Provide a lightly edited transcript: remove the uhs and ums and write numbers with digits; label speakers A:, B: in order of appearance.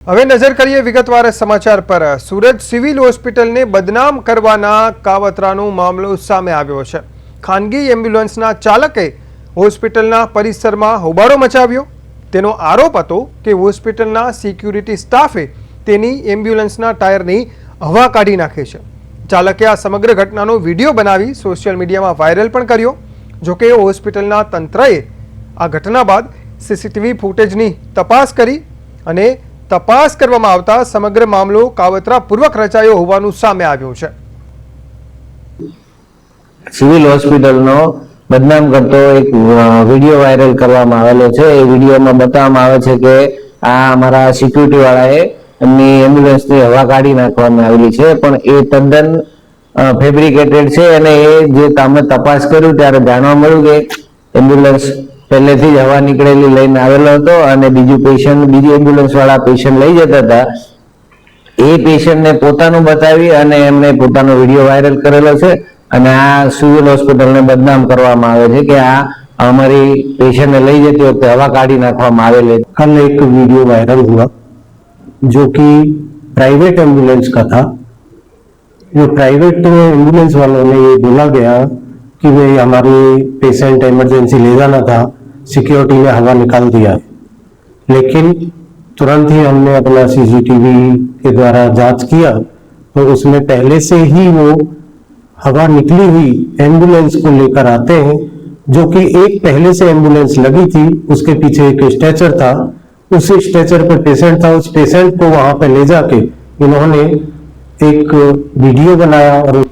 A: હવે નજર કરીએ વિગતવાર સમાચાર પર। સુરત સિવિલ હોસ્પિટલને બદનામ કરવાના કાવતરાનો મામલો સામે આવ્યો છે। ખાનગી એમ્બ્યુલન્સના ચાલકે હોસ્પિટલના પરિસરમાં હોબાળો મચાવ્યો। તેનો આરોપ હતો કે હોસ્પિટલના સિક્યુરિટી સ્ટાફે તેની એમ્બ્યુલન્સના ટાયરની હવા કાઢી નાખી છે। ચાલકે આ સમગ્ર ઘટનાનો વિડીયો બનાવી સોશિયલ મીડિયામાં વાયરલ પણ કર્યો। જોકે હોસ્પિટલના તંત્રએ આ ઘટના બાદ સીસીટીવી ફૂટેજની તપાસ કરી અને तपास કરવામાં આવતા સમગ્ર મામલો કાવતરાપૂર્વક રચાયો હોવાનું સામે આવ્યું છે।
B: સિવિલ હોસ્પિટલનો બદનામ કરતો એક વિડીયો વાયરલ કરવામાં આવેલો છે। એ વિડીયોમાં બતાવવામાં આવે છે કે આ અમારા સિક્યુરિટી વાળાએ એમની એમ્બ્યુલન્સની હવા કાઢી નાખવામાં આવેલી છે, પણ એ તદ્દન ફેબ્રિકેટેડ છે। અને એ જે અમે તપાસ કર્યું ત્યારે જાણવા મળ્યું કે એમ્બ્યુલન્સ પહેલેથી જ હવા નીકળેલી લઈને આવેલો હતો અને બીજી એમ્બ્યુલન્સ વાળા પેશન્ટ લઈ જતા હતા। એ પેશન્ટને પોતાનું બતાવી અને એમને પોતાનો વિડીયો વાયરલ કરેલો છે અને આ સિવિલ હોસ્પિટલને બદનામ કરવામાં આવે છે કે આ हमारी पेशेंट ने ले जाते वक्त हवा काढ़ी नाखवामां आवेली।
C: कल एक वीडियो वायरल हुआ जो कि प्राइवेट एम्बुलेंस का था। जो प्राइवेट एम्बुलेंस वालों ने ये बोला गया कि भाई हमारी पेशेंट इमरजेंसी ले जाना था, सिक्योरिटी ने हवा निकाल दिया है। लेकिन तुरंत ही हमने अपना सीसीटीवी के द्वारा जांच किया तो उसमें पहले से ही वो हवा निकली हुई एम्बुलेंस को लेकर आते हैं, जो कि एक पहले से एम्बुलेंस लगी थी, उसके पीछे एक स्ट्रेचर था, उस स्ट्रेचर पर पेशेंट था। उस पेशेंट को वहां पे ले जाके इन्होंने एक वीडियो बनाया और